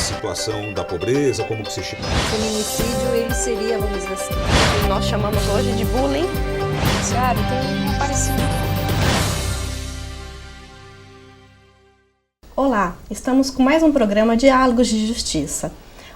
situação da pobreza, como que se chama? O feminicídio, ele seria, vamos dizer assim, o que nós chamamos hoje de bullying. Sabe, tem um parecido. Olá, estamos com mais um programa Diálogos de Justiça.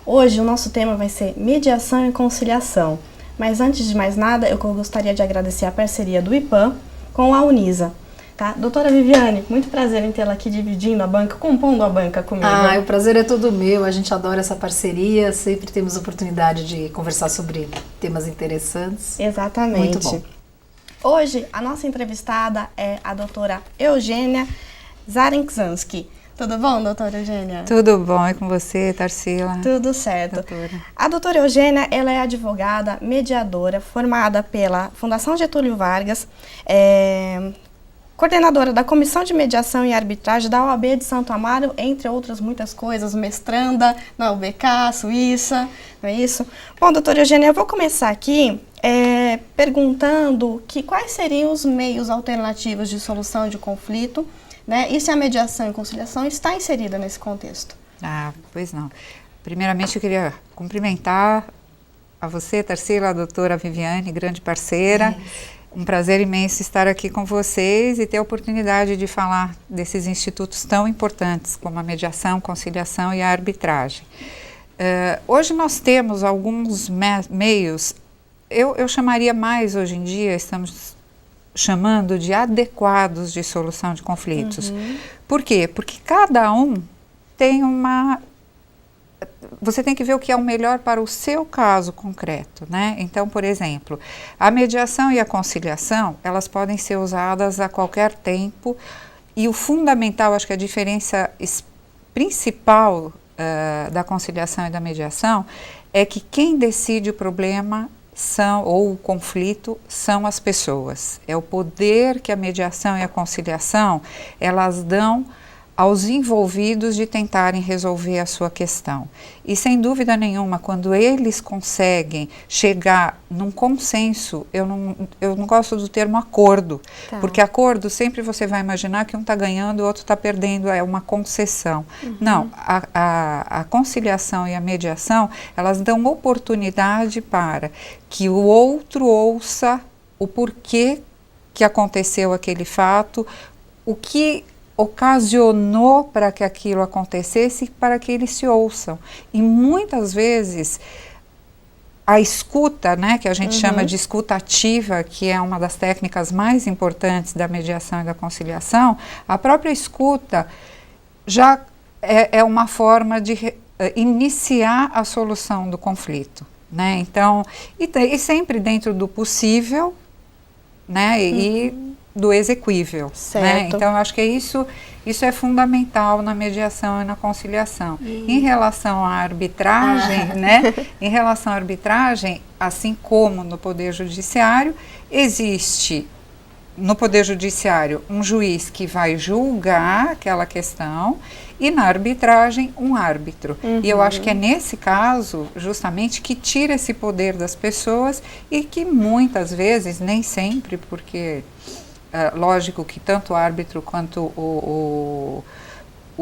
Hoje o nosso tema vai ser mediação e conciliação. Mas antes de mais nada, eu gostaria de agradecer a parceria do IPAM com a Unisa. Tá? Doutora Viviane, muito prazer em tê-la aqui dividindo a banca, compondo a banca comigo. O prazer é todo meu, a gente adora essa parceria, sempre temos oportunidade de conversar sobre temas interessantes. Exatamente. Muito bom. Hoje, a nossa entrevistada é a doutora Eugênia Zarenczanski. Tudo bom, doutora Eugênia? Tudo bom, e com você, Tarsila? Tudo certo. Doutora. A doutora Eugênia, ela é advogada mediadora, formada pela Fundação Getúlio Vargas, coordenadora da Comissão de Mediação e Arbitragem da OAB de Santo Amaro, entre outras muitas coisas, mestranda na UBK, Suíça, não é isso? Bom, doutora Eugênia, eu vou começar aqui perguntando quais seriam os meios alternativos de solução de conflito, né? E se a mediação e conciliação está inserida nesse contexto? Pois não. Primeiramente, eu queria cumprimentar a você, Tarsila, a doutora Viviane, grande parceira. Um prazer imenso estar aqui com vocês e ter a oportunidade de falar desses institutos tão importantes como a mediação, conciliação e a arbitragem. Hoje nós temos alguns meios, eu chamaria mais hoje em dia, estamos chamando de adequados de solução de conflitos. Por quê? Porque cada um tem você tem que ver o que é o melhor para o seu caso concreto, né? Então, por exemplo, a mediação e a conciliação, elas podem ser usadas a qualquer tempo e o fundamental, acho que a diferença principal da conciliação e da mediação é que quem decide o problema ou o conflito são as pessoas. É o poder que a mediação e a conciliação, elas dão aos envolvidos de tentarem resolver a sua questão. E sem dúvida nenhuma, quando eles conseguem chegar num consenso, eu não gosto do termo acordo, porque acordo sempre você vai imaginar que um está ganhando, o outro está perdendo, é uma concessão. Não, a conciliação e a mediação, elas dão oportunidade para que o outro ouça o porquê que aconteceu aquele fato, o que ocasionou para que aquilo acontecesse, para que eles se ouçam. E muitas vezes a escuta, né, que a gente chama de escuta ativa, que é uma das técnicas mais importantes da mediação e da conciliação, a própria escuta já é uma forma de iniciar a solução do conflito, né? Então, e sempre dentro do possível, né, e do exequível, né? Então, eu acho que isso é fundamental na mediação e na conciliação. Em relação à arbitragem, né? Em relação à arbitragem, assim como no Poder Judiciário, existe no Poder Judiciário um juiz que vai julgar aquela questão e na arbitragem um árbitro. E eu acho que é nesse caso, justamente, que tira esse poder das pessoas e que muitas vezes, nem sempre, porque lógico que tanto o árbitro quanto o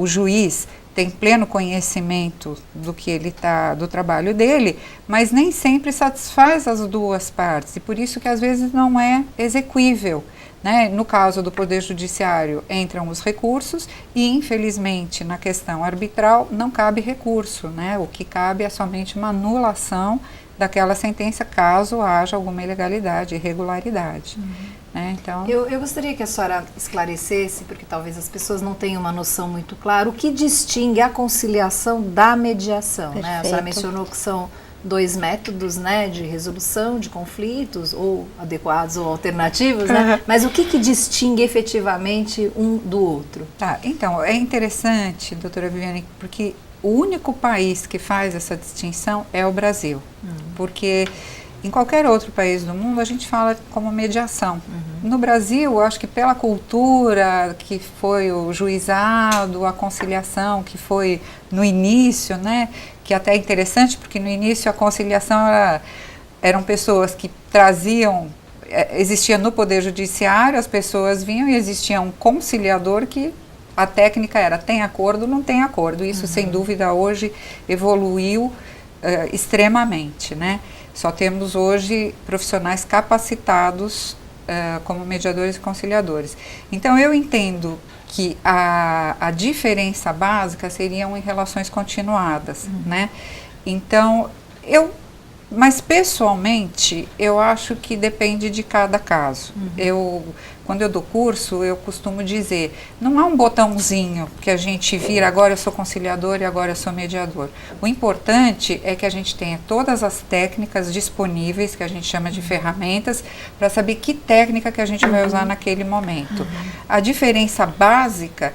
juiz tem pleno conhecimento do que do trabalho dele, mas nem sempre satisfaz as duas partes, e por isso que às vezes não é exequível, né? No caso do Poder Judiciário entram os recursos e, infelizmente, na questão arbitral não cabe recurso, né? O que cabe é somente uma anulação daquela sentença caso haja alguma ilegalidade, irregularidade. Então, eu gostaria que a senhora esclarecesse, porque talvez as pessoas não tenham uma noção muito clara, o que distingue a conciliação da mediação, né? A senhora mencionou que são dois métodos, né, de resolução de conflitos, ou adequados ou alternativos, né? Mas o que distingue efetivamente um do outro? Então, é interessante, doutora Viviane, porque o único país que faz essa distinção é o Brasil, porque em qualquer outro país do mundo a gente fala como mediação. No Brasil, eu acho que pela cultura que foi o juizado, a conciliação que foi no início, né, que até é interessante porque no início a conciliação eram pessoas que traziam, existia no Poder Judiciário, as pessoas vinham e existia um conciliador que a técnica era tem acordo, não tem acordo. Isso, sem dúvida, hoje evoluiu extremamente, né? Só temos hoje profissionais capacitados como mediadores e conciliadores. Então, eu entendo que a diferença básica seriam em relações continuadas, né? Então, mas pessoalmente, eu acho que depende de cada caso. Quando eu dou curso, eu costumo dizer, não há um botãozinho que a gente vira, agora eu sou conciliador e agora eu sou mediador. O importante é que a gente tenha todas as técnicas disponíveis, que a gente chama de ferramentas, para saber que técnica que a gente vai usar naquele momento. A diferença básica,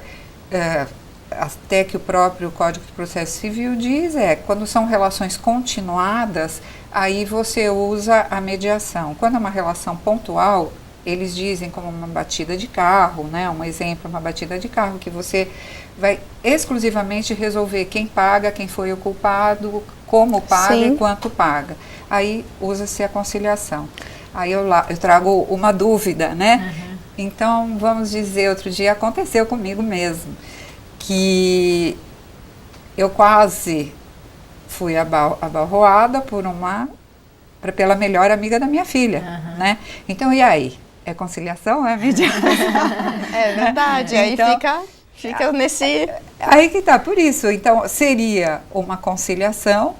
até que o próprio Código de Processo Civil diz, quando são relações continuadas, aí você usa a mediação. Quando é uma relação pontual, eles dizem como uma batida de carro, né? Um exemplo, uma batida de carro, que você vai exclusivamente resolver quem paga, quem foi o culpado, como paga e quanto paga. Aí usa-se a conciliação. Aí eu trago uma dúvida, né? Então, vamos dizer, outro dia aconteceu comigo mesmo, que eu quase fui abalroada pela melhor amiga da minha filha, né? Então, e aí? É conciliação, é mediação? É verdade, então, aí fica nesse... Aí que tá, por isso, então, seria uma conciliação,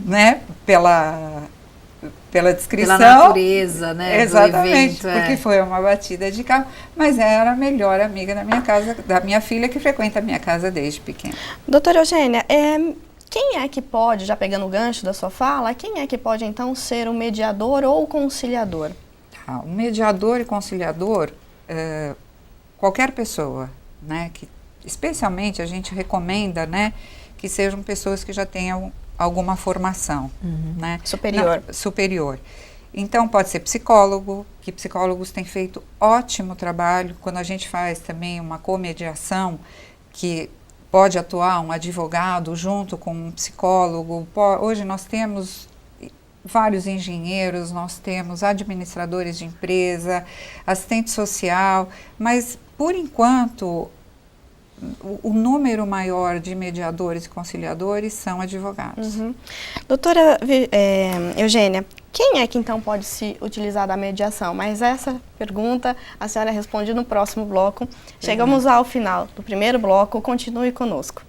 né, pela descrição. Pela natureza, né, exatamente, do evento, porque foi uma batida de carro, mas era a melhor amiga da minha casa, da minha filha, que frequenta a minha casa desde pequena. Doutora Eugênia, quem é que pode, já pegando o gancho da sua fala, quem é que pode então ser o mediador ou o conciliador? O mediador e conciliador, qualquer pessoa, né, que especialmente a gente recomenda, né, que sejam pessoas que já tenham alguma formação, né, superior. Então pode ser psicólogo, que psicólogos têm feito ótimo trabalho. Quando a gente faz também uma comediação, que pode atuar um advogado junto com um psicólogo. Hoje nós temos vários engenheiros, nós temos administradores de empresa, assistente social, mas por enquanto o número maior de mediadores e conciliadores são advogados. Doutora Eugênia, quem é que então pode se utilizar da mediação? Mas essa pergunta a senhora responde no próximo bloco. Chegamos ao final do primeiro bloco, continue conosco.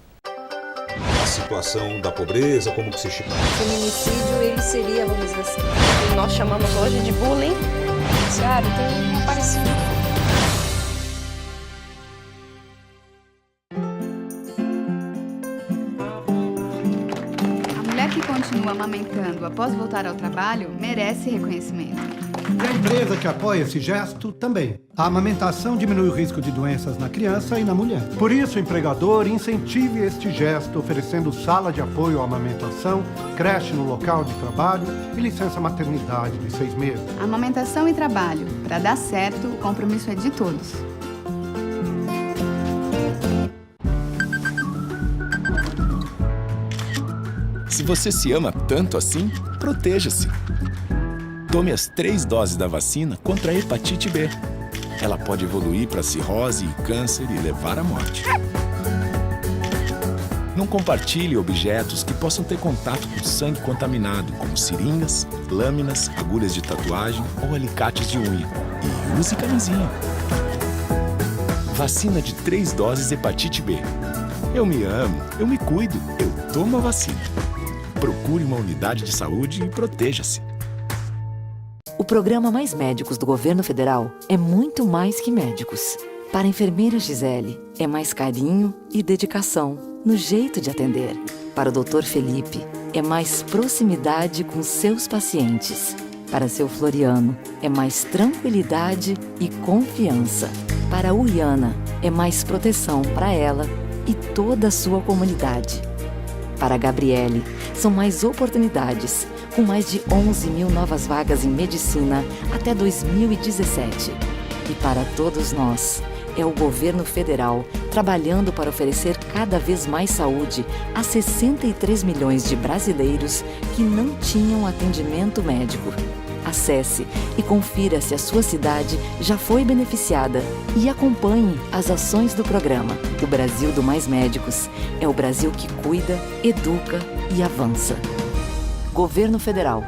A situação da pobreza, como que se chipa? O feminicídio, ele seria, vamos dizer assim, o que nós chamamos hoje de bullying. Sabe, tem um parecido. A mulher que continua amamentando após voltar ao trabalho merece reconhecimento. E a empresa que apoia esse gesto também. A amamentação diminui o risco de doenças na criança e na mulher. Por isso, o empregador incentive este gesto oferecendo sala de apoio à amamentação, creche no local de trabalho e licença maternidade de 6 meses. Amamentação e trabalho. Para dar certo, o compromisso é de todos. Se você se ama tanto assim, proteja-se. Tome as 3 doses da vacina contra a hepatite B. Ela pode evoluir para cirrose e câncer e levar à morte. Não compartilhe objetos que possam ter contato com sangue contaminado, como seringas, lâminas, agulhas de tatuagem ou alicates de unha. E use camisinha. Vacina de 3 doses hepatite B. Eu me amo, eu me cuido, eu tomo a vacina. Procure uma unidade de saúde e proteja-se. O programa Mais Médicos do Governo Federal é muito mais que médicos. Para a enfermeira Gisele, é mais carinho e dedicação no jeito de atender. Para o Dr. Felipe, é mais proximidade com seus pacientes. Para seu Floriano, é mais tranquilidade e confiança. Para a Uliana, é mais proteção para ela e toda a sua comunidade. Para a Gabriele, são mais oportunidades, com mais de 11 mil novas vagas em medicina até 2017. E para todos nós, é o governo federal trabalhando para oferecer cada vez mais saúde a 63 milhões de brasileiros que não tinham atendimento médico. Acesse e confira se a sua cidade já foi beneficiada e acompanhe as ações do programa. O Brasil do Mais Médicos é o Brasil que cuida, educa e avança. Governo Federal.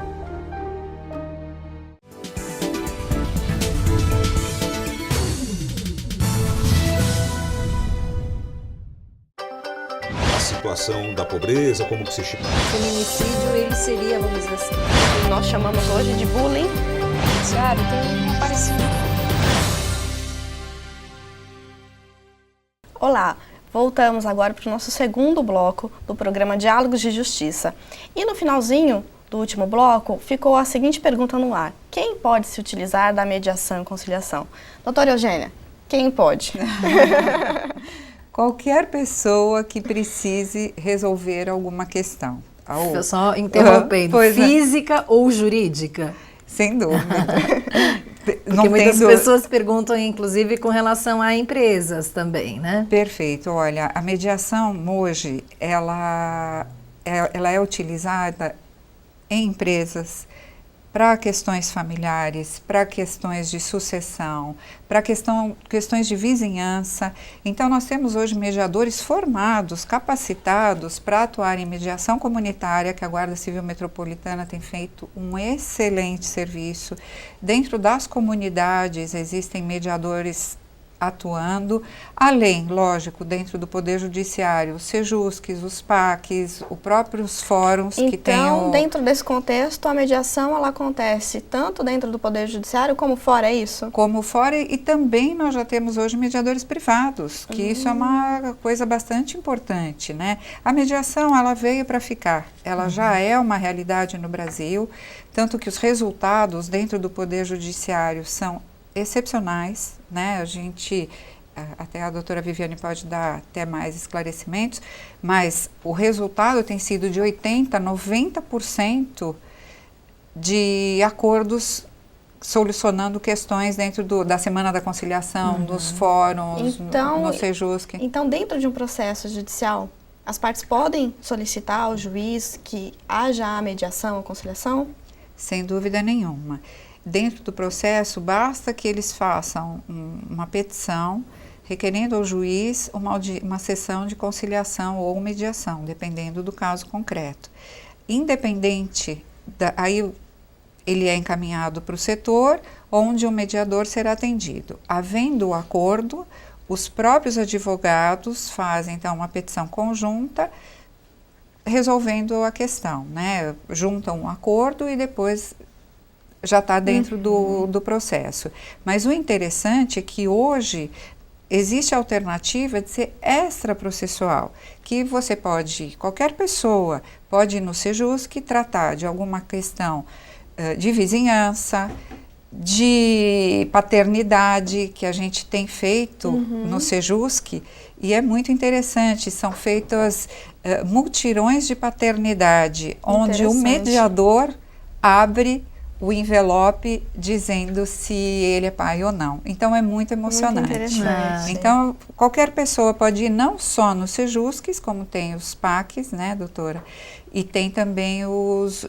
A situação da pobreza, como que se chama? O feminicídio, ele seria, vamos dizer assim, o que nós chamamos hoje de bullying. Judiciário tem aparecido. Olá, voltamos agora para o nosso segundo bloco do programa Diálogos de Justiça. E no finalzinho do último bloco, ficou a seguinte pergunta no ar: quem pode se utilizar da mediação e conciliação? Doutora Eugênia, quem pode? Qualquer pessoa que precise resolver alguma questão. Só interrompendo, física ou jurídica? Sem dúvida. Porque muitas pessoas perguntam, inclusive, com relação a empresas também, né? Perfeito. Olha, a mediação hoje, ela é utilizada em empresas para questões familiares, para questões de sucessão, para questões de vizinhança. Então, nós temos hoje mediadores formados, capacitados para atuar em mediação comunitária, que a Guarda Civil Metropolitana tem feito um excelente serviço. Dentro das comunidades existem mediadores atuando, além, lógico, dentro do Poder Judiciário, os Sejusques, os PACs, os próprios fóruns que tem. Então, dentro desse contexto, a mediação ela acontece tanto dentro do Poder Judiciário como fora, é isso? Como fora, e também nós já temos hoje mediadores privados, que isso é uma coisa bastante importante, né? A mediação, ela veio para ficar, ela já é uma realidade no Brasil, tanto que os resultados dentro do Poder Judiciário são excepcionais, né? A gente, até a doutora Viviane pode dar até mais esclarecimentos, mas o resultado tem sido de 80%, 90% de acordos solucionando questões dentro da Semana da Conciliação, dos fóruns, no Sejusc. Então, dentro de um processo judicial, as partes podem solicitar ao juiz que haja a mediação ou conciliação? Sem dúvida nenhuma. Dentro do processo, basta que eles façam uma petição requerendo ao juiz uma sessão de conciliação ou mediação, dependendo do caso concreto. Independente, aí ele é encaminhado para o setor, onde o mediador será atendido. Havendo o acordo, os próprios advogados fazem, então, uma petição conjunta, resolvendo a questão, né? Juntam um acordo e depois já está dentro do processo. Mas o interessante é que hoje existe a alternativa de ser extraprocessual, que você pode, qualquer pessoa pode ir no Sejusc tratar de alguma questão de vizinhança, de paternidade, que a gente tem feito no Sejusc, e é muito interessante, são feitas multirões de paternidade, onde o mediador abre o envelope dizendo se ele é pai ou não. Então, é muito emocionante. Muito interessante. Então, qualquer pessoa pode ir não só nos Sejuscs, como tem os PACs, né, doutora? E tem também os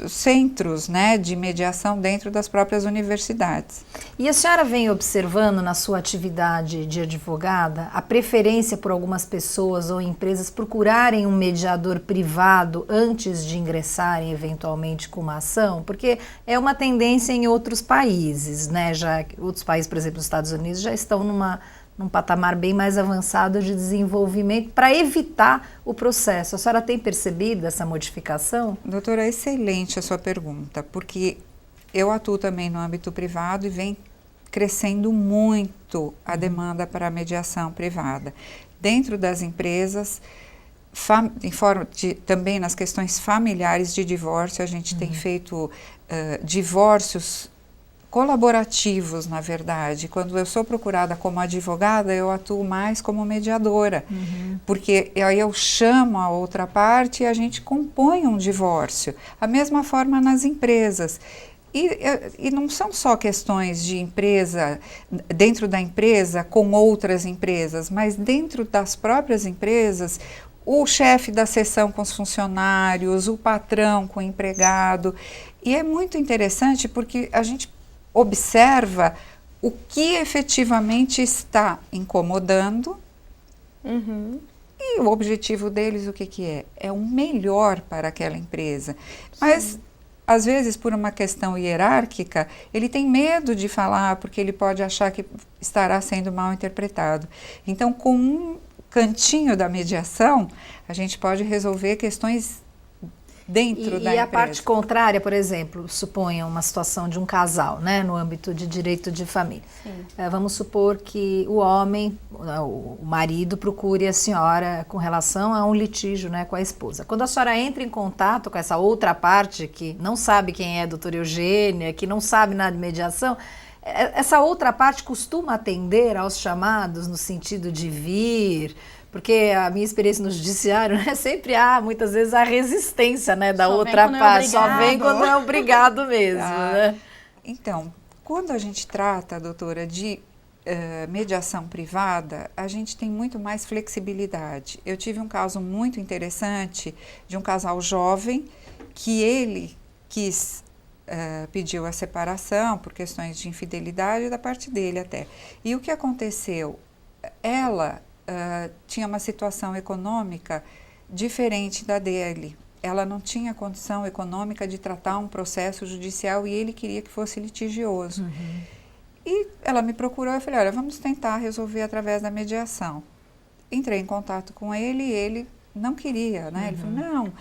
centros, né, de mediação dentro das próprias universidades. E a senhora vem observando na sua atividade de advogada a preferência por algumas pessoas ou empresas procurarem um mediador privado antes de ingressarem eventualmente com uma ação? Porque é uma tendência em outros países, né? Já outros países, por exemplo, os Estados Unidos, já estão num patamar bem mais avançado de desenvolvimento para evitar o processo. A senhora tem percebido essa modificação? Doutora, excelente a sua pergunta, porque eu atuo também no âmbito privado e vem crescendo muito a demanda para a mediação privada. Dentro das empresas, também nas questões familiares de divórcio, a gente tem feito divórcios colaborativos, na verdade. Quando eu sou procurada como advogada, eu atuo mais como mediadora, porque aí eu chamo a outra parte e a gente compõe um divórcio. A mesma forma nas empresas. E não são só questões de empresa, dentro da empresa com outras empresas, mas dentro das próprias empresas, o chefe da seção com os funcionários, o patrão com o empregado. E é muito interessante porque a gente observa o que efetivamente está incomodando. E o objetivo deles, o que é? É o melhor para aquela empresa. Mas, às vezes, por uma questão hierárquica, ele tem medo de falar porque ele pode achar que estará sendo mal interpretado. Então, com um cantinho da mediação, a gente pode resolver questões dentro da empresa. E a parte contrária, por exemplo, suponha uma situação de um casal, né, no âmbito de direito de família. Vamos supor que o homem, o marido, procure a senhora com relação a um litígio, né, com a esposa. Quando a senhora entra em contato com essa outra parte que não sabe quem é a doutora Eugênia, que não sabe nada de mediação, essa outra parte costuma atender aos chamados no sentido de vir. Porque a minha experiência no judiciário, né, sempre há, muitas vezes, a resistência, né, da outra parte. Só vem quando é obrigado mesmo. Né? Então, quando a gente trata, doutora, de mediação privada, a gente tem muito mais flexibilidade. Eu tive um caso muito interessante de um casal jovem que ele pediu a separação por questões de infidelidade da parte dele até. E o que aconteceu? Ela tinha uma situação econômica diferente da dele. Ela não tinha condição econômica de tratar um processo judicial e ele queria que fosse litigioso. E ela me procurou e eu falei, olha, vamos tentar resolver através da mediação. Entrei em contato com ele e ele não queria, né? Ele falou, não.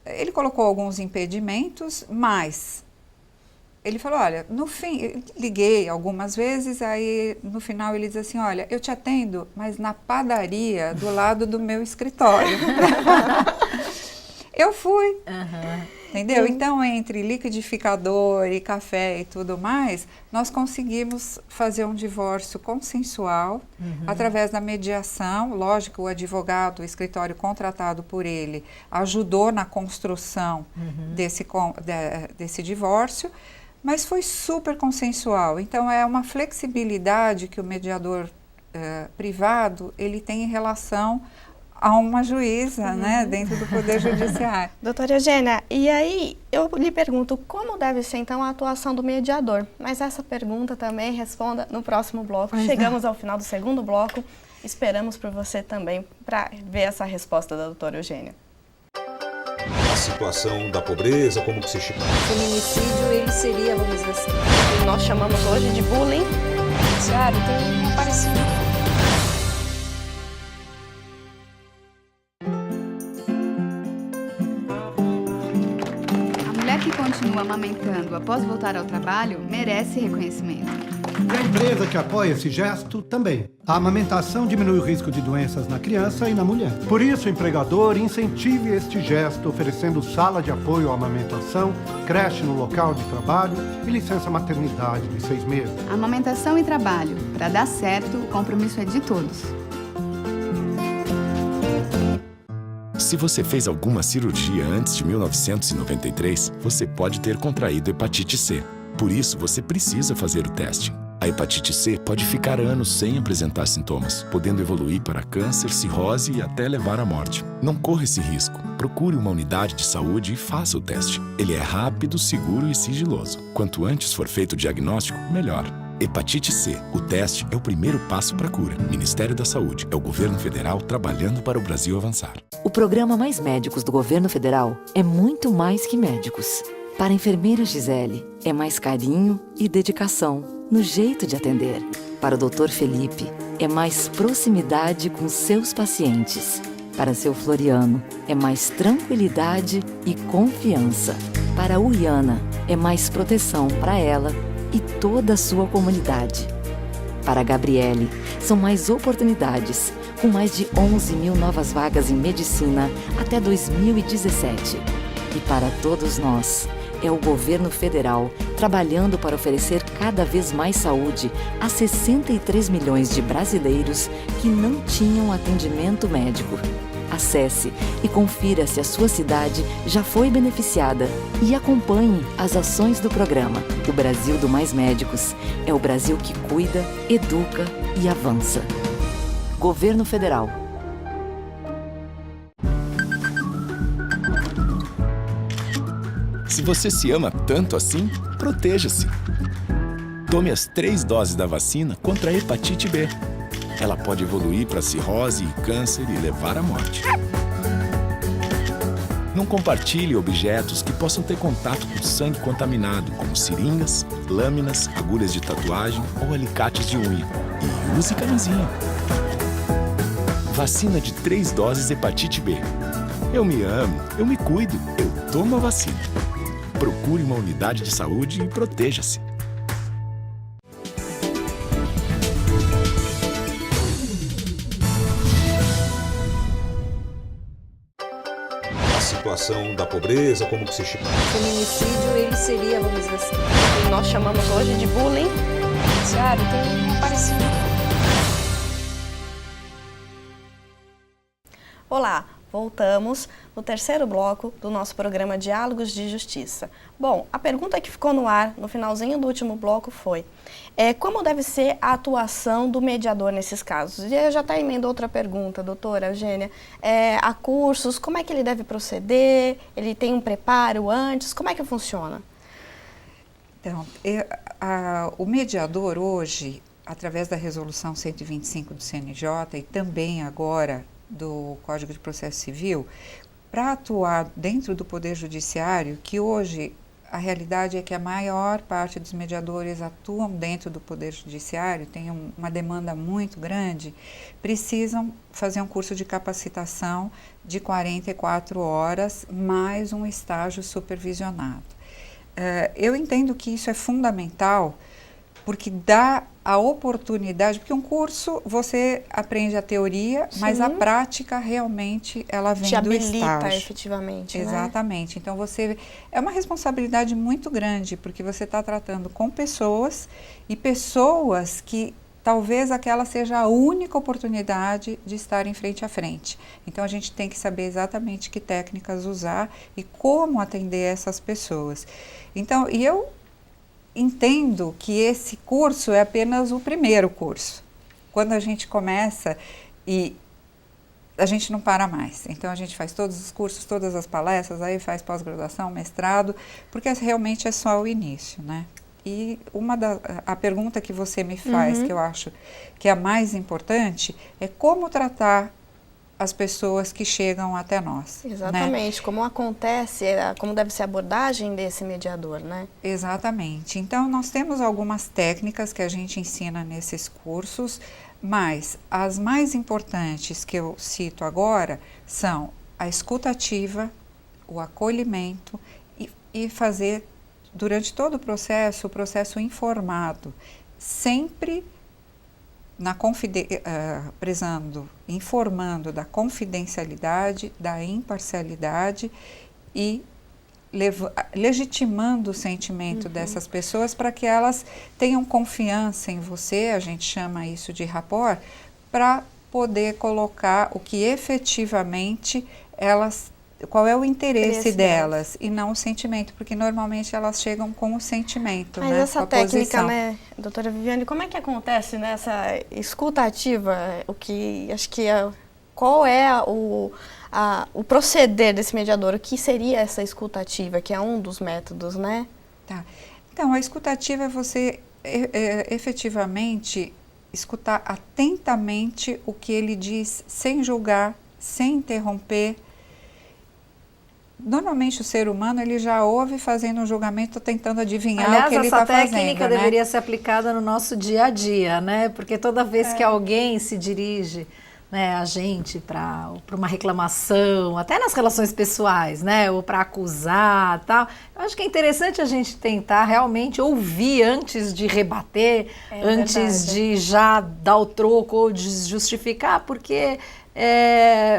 Ele colocou alguns impedimentos, mas ele falou, olha, no fim, liguei algumas vezes, aí no final ele diz assim, olha, eu te atendo, mas na padaria do lado do meu escritório. Eu fui, entendeu? Então, entre liquidificador e café e tudo mais, nós conseguimos fazer um divórcio consensual, através da mediação. Lógico, o advogado, o escritório contratado por ele, ajudou na construção desse divórcio, mas foi super consensual. Então, é uma flexibilidade que o mediador privado, ele tem em relação a uma juíza, né, dentro do Poder Judiciário. Doutora Eugênia, e aí eu lhe pergunto, como deve ser então a atuação do mediador? Mas essa pergunta também responda no próximo bloco. Chegamos ao final do segundo bloco, esperamos por você também para ver essa resposta da doutora Eugênia. A situação da pobreza, como que se chama? O feminicídio, ele seria, vamos dizer assim, o que nós chamamos hoje de bullying. Judiciário tem um parecido. A mulher que continua amamentando após voltar ao trabalho merece reconhecimento. E a empresa que apoia esse gesto também. A amamentação diminui o risco de doenças na criança e na mulher. Por isso, o empregador incentive este gesto oferecendo sala de apoio à amamentação, creche no local de trabalho e licença maternidade de 6 meses. Amamentação e trabalho. Para dar certo, o compromisso é de todos. Se você fez alguma cirurgia antes de 1993, você pode ter contraído hepatite C. Por isso, você precisa fazer o teste. A hepatite C pode ficar anos sem apresentar sintomas, podendo evoluir para câncer, cirrose e até levar à morte. Não corra esse risco. Procure uma unidade de saúde e faça o teste. Ele é rápido, seguro e sigiloso. Quanto antes for feito o diagnóstico, melhor. Hepatite C. O teste é o primeiro passo para a cura. Ministério da Saúde. É o governo federal trabalhando para o Brasil avançar. O programa Mais Médicos do governo federal é muito mais que médicos. Para a enfermeira Gisele, é mais carinho e dedicação no jeito de atender. Para o Dr. Felipe, é mais proximidade com seus pacientes. Para seu Floriano, é mais tranquilidade e confiança. Para a Uiana, é mais proteção para ela e toda a sua comunidade. Para a Gabriele, são mais oportunidades, com mais de 11 mil novas vagas em medicina até 2017. E para todos nós, é o governo federal trabalhando para oferecer cada vez mais saúde a 63 milhões de brasileiros que não tinham atendimento médico. Acesse e confira se a sua cidade já foi beneficiada e acompanhe as ações do programa. O Brasil do Mais Médicos é o Brasil que cuida, educa e avança. Governo Federal. Se você se ama tanto assim, proteja-se. Tome as 3 doses da vacina contra a hepatite B. Ela pode evoluir para cirrose e câncer e levar à morte. Não compartilhe objetos que possam ter contato com sangue contaminado, como seringas, lâminas, agulhas de tatuagem ou alicates de unha. E use camisinha. Vacina de 3 doses hepatite B. Eu me amo, eu me cuido, eu tomo a vacina. Procure uma unidade de saúde e proteja-se. A situação da pobreza, como que se chama? O feminicídio, ele seria, vamos dizer assim, o que nós chamamos hoje de bullying. Judiciário tem um parecido. Olá, voltamos no terceiro bloco do nosso programa Diálogos de Justiça. Bom, a pergunta que ficou no ar no finalzinho do último bloco foi como deve ser a atuação do mediador nesses casos? E eu já está emendando outra pergunta, doutora Eugênia. Há cursos, como é que ele deve proceder? Ele tem um preparo antes? Como é que funciona? Então, o mediador hoje, através da resolução 125 do CNJ e também agora do Código de Processo Civil, para atuar dentro do Poder Judiciário, que hoje a realidade é que a maior parte dos mediadores atuam dentro do Poder Judiciário, tem uma demanda muito grande, precisam fazer um curso de capacitação de 44 horas, mais um estágio supervisionado. Eu entendo que isso é fundamental, porque dá a oportunidade, porque um curso você aprende a teoria, sim, mas a prática realmente ela vem do estágio. Te habilita efetivamente, exatamente. Né? Então é uma responsabilidade muito grande, porque você está tratando com pessoas e pessoas que talvez aquela seja a única oportunidade de estar em frente a frente. Então a gente tem que saber exatamente que técnicas usar e como atender essas pessoas. Então, e eu entendo que esse curso é apenas o primeiro curso. Quando a gente começa e a gente não para mais. Então a gente faz todos os cursos, todas as palestras, aí faz pós-graduação, mestrado, porque realmente é só o início, né? E a pergunta que você me faz, que eu acho que é a mais importante, é como tratar as pessoas que chegam até nós. Exatamente, né? Como acontece, como deve ser a abordagem desse mediador, né? Exatamente. Então, nós temos algumas técnicas que a gente ensina nesses cursos, mas as mais importantes que eu cito agora são a escuta ativa, o acolhimento e fazer, durante todo o processo informado, sempre informando da confidencialidade, da imparcialidade e legitimando o sentimento dessas pessoas para que elas tenham confiança em você, a gente chama isso de rapport, para poder colocar o que efetivamente qual é o interesse delas e não o sentimento, porque normalmente elas chegam com o sentimento. Mas essa técnica, né, doutora Viviane, como é que acontece nessa escuta ativa? Qual é o proceder desse mediador? O que seria essa escuta ativa, que é um dos métodos, né? Tá. Então, a escuta ativa é você efetivamente escutar atentamente o que ele diz, sem julgar, sem interromper. Normalmente o ser humano ele já ouve fazendo um julgamento, tentando adivinhar o que ele está fazendo. Essa técnica deveria ser aplicada no nosso dia a dia, né? Porque toda vez que alguém se dirige, né, a gente para uma reclamação, até nas relações pessoais, né, ou para acusar, tal, eu acho que é interessante a gente tentar realmente ouvir antes de rebater, antes de já dar o troco ou de justificar, porque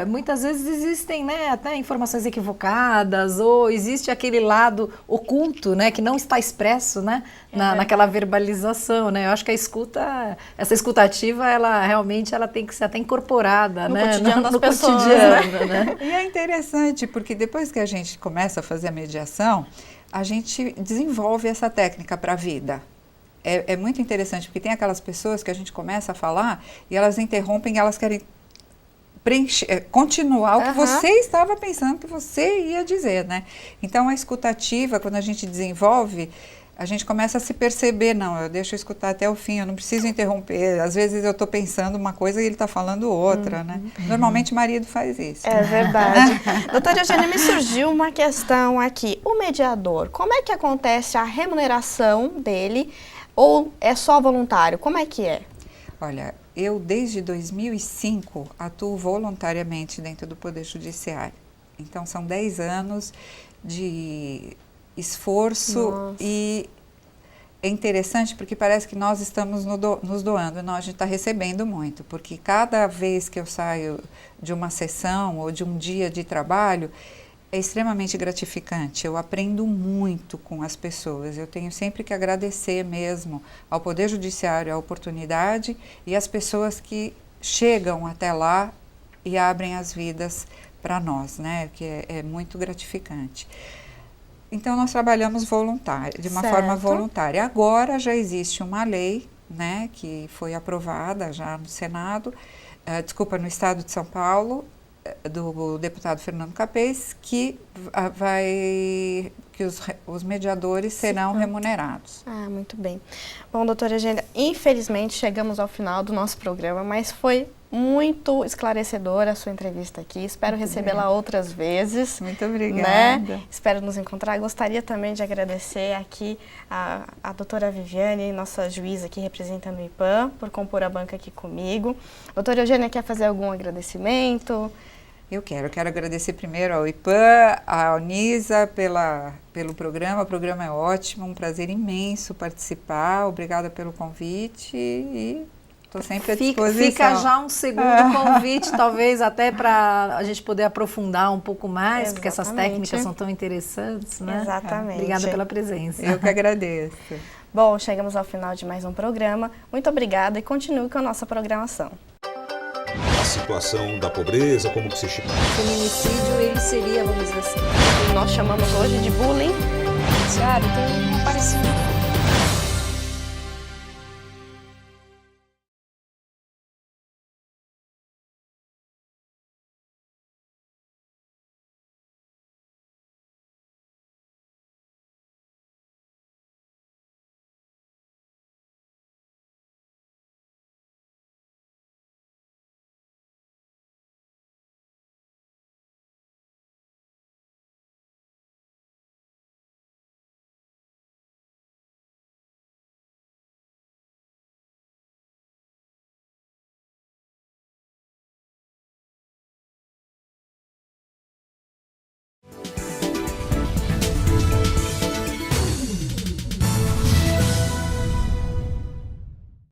muitas vezes existem, né, até informações equivocadas, ou existe aquele lado oculto, né, que não está expresso, né, naquela verbalização, né. Eu acho que essa escuta ativa, ela realmente tem que ser até incorporada, no né, cotidiano das no pessoas, cotidiano, né. E é interessante, porque depois que a gente começa a fazer a mediação, a gente desenvolve essa técnica para a vida. É muito interessante, porque tem aquelas pessoas que a gente começa a falar e elas interrompem, elas querem continuar o que você estava pensando que você ia dizer, né? Então, a escutativa, quando a gente desenvolve, a gente começa a se perceber, não, eu deixo eu escutar até o fim, eu não preciso interromper. Às vezes eu estou pensando uma coisa e ele está falando outra, né? Normalmente o marido faz isso. É verdade. Doutora Eugênia, me surgiu uma questão aqui. O mediador, como é que acontece a remuneração dele ou é só voluntário? Como é que é? Olha, eu desde 2005 atuo voluntariamente dentro do Poder Judiciário. Então são 10 anos de esforço e é interessante porque parece que nós estamos nos doando, não, a gente está recebendo muito, porque cada vez que eu saio de uma sessão ou de um dia de trabalho, é extremamente gratificante, eu aprendo muito com as pessoas, eu tenho sempre que agradecer mesmo ao Poder Judiciário a oportunidade e as pessoas que chegam até lá e abrem as vidas para nós, né, que é muito gratificante. Então, nós trabalhamos de uma forma voluntária. Agora já existe uma lei, né, que foi aprovada já no Senado, no Estado de São Paulo, do deputado Fernando Capês, que os mediadores serão remunerados. Ah, muito bem. Bom, doutora Eugênia, infelizmente chegamos ao final do nosso programa, mas foi muito esclarecedora a sua entrevista aqui. Espero recebê-la outras vezes. Muito obrigada. Né? Espero nos encontrar. Gostaria também de agradecer aqui a doutora Viviane, nossa juíza aqui representando o IPAM, por compor a banca aqui comigo. Doutora Eugênia, quer fazer algum agradecimento? Eu quero agradecer primeiro ao IPAM, à Unisa pelo programa. O programa é ótimo, um prazer imenso participar. Obrigada pelo convite e estou sempre à disposição. Fica já um segundo convite, talvez até para a gente poder aprofundar um pouco mais, porque essas técnicas são tão interessantes, né? Exatamente. Obrigada pela presença. Eu que agradeço. Bom, chegamos ao final de mais um programa. Muito obrigada e continue com a nossa programação. A situação da pobreza, como que se chama? O feminicídio, ele seria, vamos dizer assim, o que nós chamamos hoje de bullying. Tem um parecido